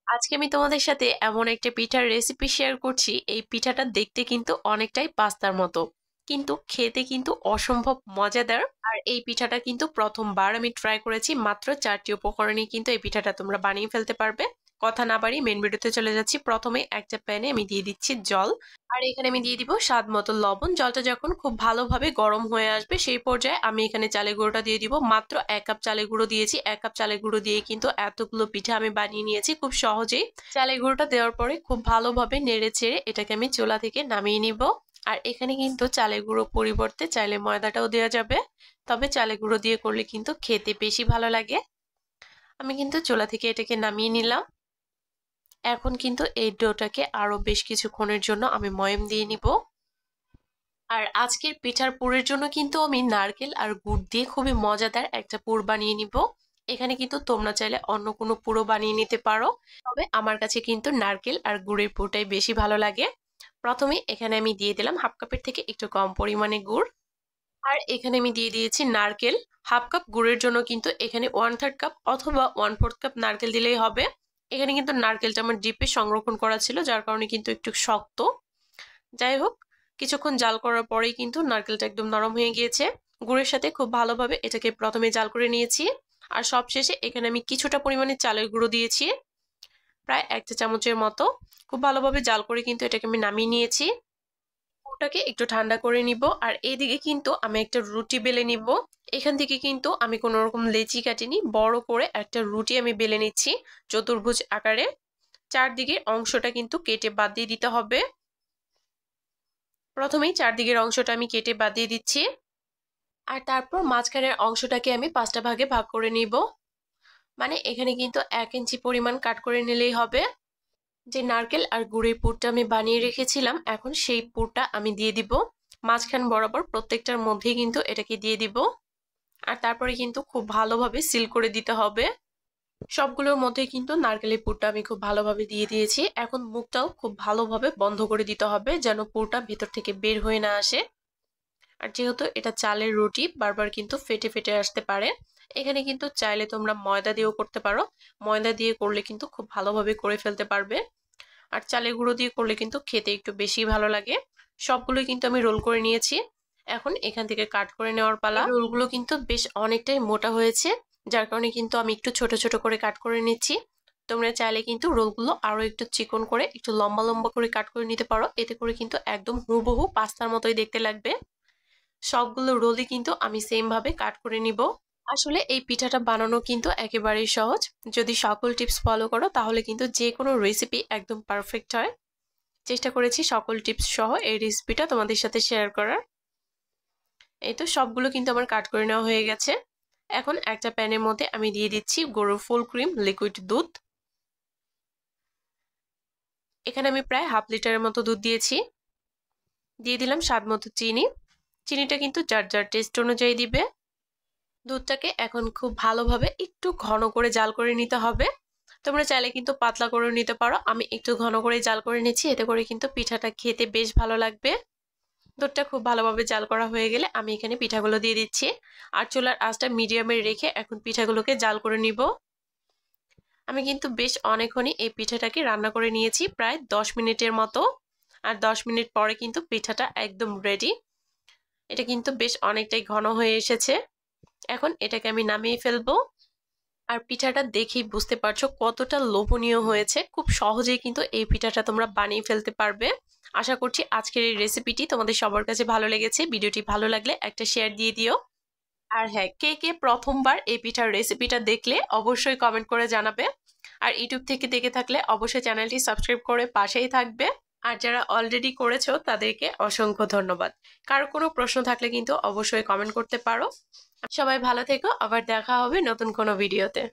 আজকে আমি তোমাদের সাথে এমন একটা পিঠার রেসিপি শেয়ার করছি। এই পিঠাটা দেখতে কিন্তু অনেকটাই পাস্তার মতো, কিন্তু খেতে কিন্তু অসম্ভব মজাদার। আর এই পিঠাটা কিন্তু প্রথমবার আমি ট্রাই করেছি। মাত্র 4টি উপকরণে কিন্তু এই পিঠাটা তোমরা বানিয়ে ফেলতে পারবে। কথা না বাড়ি মেন ভিডিওতে চলে যাচ্ছি। প্রথমে একটা প্যানে আমি দিয়ে দিচ্ছি জল, আর এখানে আমি দিয়ে দিব স্বাদ মতো লবণ। জলটা যখন খুব ভালোভাবে গরম হয়ে আসবে সেই পর্যায়ে আমি এখানে চালের গুঁড়োটা দিয়ে দিব। মাত্র 1 কাপ চালের গুঁড়ো দিয়েছি। 1 কাপ চালের গুঁড়ো দিয়ে কিন্তু এতগুলো পিঠা আমি বানিয়ে নিয়েছি খুব সহজেই। চালের গুঁড়োটা দেওয়ার পরে খুব ভালোভাবে নেড়ে চেড়ে এটাকে আমি চুলা থেকে নামিয়ে নিব। আর এখানে কিন্তু চালের গুঁড়ো পরিবর্তে চাইলে ময়দাটাও দেওয়া যাবে, তবে চালের গুঁড়ো দিয়ে করলে কিন্তু খেতে বেশি ভালো লাগে। আমি কিন্তু চুলা থেকে এটাকে নামিয়ে নিলাম। এখন কিন্তু এই ডোটাকে আরো বেশ কিছুক্ষণের জন্য আমি ময়াম দিয়ে নিব। আর আজকের পিঠার পুরের জন্য কিন্তু আমি নারকেল আর গুড় দিয়ে খুবই মজাদার একটা পুর বানিয়ে নিব। এখানে কিন্তু তোমরা চাইলে অন্য কোনো পুরো বানিয়ে নিতে পারো, তবে আমার কাছে কিন্তু নারকেল আর গুড়ের পুরটাই বেশি ভালো লাগে। প্রথমে এখানে আমি দিয়ে দিলাম হাফ কাপের থেকে একটু কম পরিমাণে গুড়। আর এখানে আমি দিয়ে দিয়েছি নারকেল। হাফ কাপ গুড়ের জন্য কিন্তু এখানে 1/3 কাপ অথবা 1/4 কাপ নারকেল দিলেই হবে। এখানে কিন্তু নারকেলটা আমার ডিপে সংরক্ষণ করা ছিল, যার কারণে কিন্তু একটু শক্ত। যাই হোক, কিছুক্ষণ জাল করার পরেই কিন্তু নারকেলটা একদম নরম হয়ে গিয়েছে। গুড়ের সাথে খুব ভালোভাবে এটাকে প্রথমে জাল করে নিয়েছি। আর সবশেষে এখানে আমি কিছুটা পরিমাণে চালের গুঁড়ো দিয়েছি, প্রায় 1 চা চামচের মতো। খুব ভালোভাবে জাল করে কিন্তু এটাকে আমি নামিয়ে নিয়েছি। ওটাকে একটু ঠান্ডা করে নিব। আর এইদিকে কিন্তু আমি একটা রুটি বেলে নিব। এখান থেকে কিন্তু আমি কোনো রকম লেচি কাটিনি, বড় করে একটা রুটি আমি বেলে নিচ্ছি চতুর্ভুজ আকারে। চারদিকের অংশটা কিন্তু কেটে বাদ দিয়ে দিতে হবে। প্রথমেই চারদিকের অংশটা আমি কেটে বাদ দিয়ে দিচ্ছি, আর তারপর মাঝখানের অংশটাকে আমি 5টা ভাগে ভাগ করে নিব। মানে এখানে কিন্তু 1 ইঞ্চি পরিমাণ কাট করে নিলেই হবে। যে নারকেল আর গুড়ের পুরটা আমি বানিয়ে রেখেছিলাম, এখন সেই পুরটা আমি দিয়ে দিব মাঝখান বরাবর। প্রত্যেকটার মধ্যেই কিন্তু এটাকে দিয়ে দিব। আর তারপরে কিন্তু খুব ভালোভাবে সিল করে দিতে হবে। সবগুলোর মধ্যে কিন্তু নারকেলের পুরটা আমি খুব ভালোভাবে দিয়ে দিয়েছি। এখন মুখটাও খুব ভালোভাবে বন্ধ করে দিতে হবে, যেন পুরটা ভেতর থেকে বের হয়ে না আসে। আর যেহেতু এটা চালের রুটি, বারবার কিন্তু ফেটে ফেটে আসতে পারে। এখানে কিন্তু চাইলে তোমরা ময়দা দিয়েও করতে পারো। ময়দা দিয়ে করলে কিন্তু খুব ভালোভাবে করে ফেলতে পারবে। আর চালের গুঁড়ো দিয়ে করলে কিন্তু খেতে একটু বেশি ভালো লাগে। সবগুলোই কিন্তু আমি রোল করে নিয়েছি। এখন এখান থেকে কাট করে নেওয়ার পালা। রোলগুলো কিন্তু বেশ অনেকটাই মোটা হয়েছে, যার কারণে কিন্তু আমি একটু ছোট ছোট করে কাট করে নিচ্ছি। তোমরা চাইলে কিন্তু রোলগুলো আরো একটু চিকন করে একটু লম্বা লম্বা করে কাট করে নিতে পারো। এতে করে কিন্তু একদম হুবহু পাস্তার মতোই দেখতে লাগবে। সবগুলো রোলই কিন্তু আমি সেম ভাবে কাট করে নিব। আসলে এই পিঠাটা বানানো কিন্তু একেবারেই সহজ। যদি সকল টিপস ফলো করো তাহলে কিন্তু যে কোনো রেসিপি একদম পারফেক্ট হয়। চেষ্টা করেছি সকল টিপস সহ এই রেসিপিটা তোমাদের সাথে শেয়ার করার। এই তো সবগুলো কিন্তু আমার কাট করে নেওয়া হয়ে গেছে। এখন একটা প্যানের মধ্যে আমি দিয়ে দিচ্ছি গরুর ফুল ক্রিম লিকুইড দুধ। এখানে আমি প্রায় হাফ লিটারের মতো দুধ দিয়েছি। দিয়ে দিলাম স্বাদ মতো চিনি। চিনিটা কিন্তু যার যার টেস্ট অনুযায়ী দিবে। দুধটাকে এখন খুব ভালোভাবে একটু ঘন করে জাল করে নিতে হবে। তোমরা চাইলে কিন্তু পাতলা করে নিতে পারো। আমি একটু ঘন করে জাল করে নিচ্ছি, এতে করে কিন্তু পিঠাটা খেতে বেশ ভালো লাগবে। দুধটা খুব ভালোভাবে জাল করা হয়ে গেলে আমি এখানে পিঠাগুলো দিয়ে দিচ্ছি। আর চুলার আঁচটা মিডিয়ামে রেখে এখন পিঠাগুলোকে জাল করে নিব। আমি কিন্তু বেশ অনেকক্ষণই এই পিঠাটাকে রান্না করে নিয়েছি, প্রায় 10 মিনিটের মতো। আর 10 মিনিট পরে কিন্তু পিঠাটা একদম রেডি। এটা কিন্তু বেশ অনেকটাই ঘন হয়ে এসেছে। এখন এটাকে আমি নামিয়ে ফেলবো। আর পিঠাটা দেখেই বুঝতে পারছো কতটা লোভনীয় হয়েছে। খুব সহজেই কিন্তু এই পিঠাটা তোমরা বানিয়ে ফেলতে পারবে। আশা করছি আজকের এই রেসিপিটি তোমাদের সবার কাছে ভালো লেগেছে। ভিডিওটি ভালো লাগলে একটা শেয়ার দিয়ে দিও। আর হ্যাঁ, কে কে প্রথমবার এই পিঠার রেসিপিটা দেখলে অবশ্যই কমেন্ট করে জানাবে। আর ইউটিউব থেকে দেখে থাকলে অবশ্যই চ্যানেলটি সাবস্ক্রাইব করে পাশেই থাকবে। আর যারা অলরেডি করেছো তাদেরকে অসংখ্য ধন্যবাদ। কারো কোনো প্রশ্ন থাকলে কিন্তু অবশ্যই কমেন্ট করতে পারো। সবাই ভালো থেকো, আবার দেখা হবে নতুন কোনো ভিডিওতে।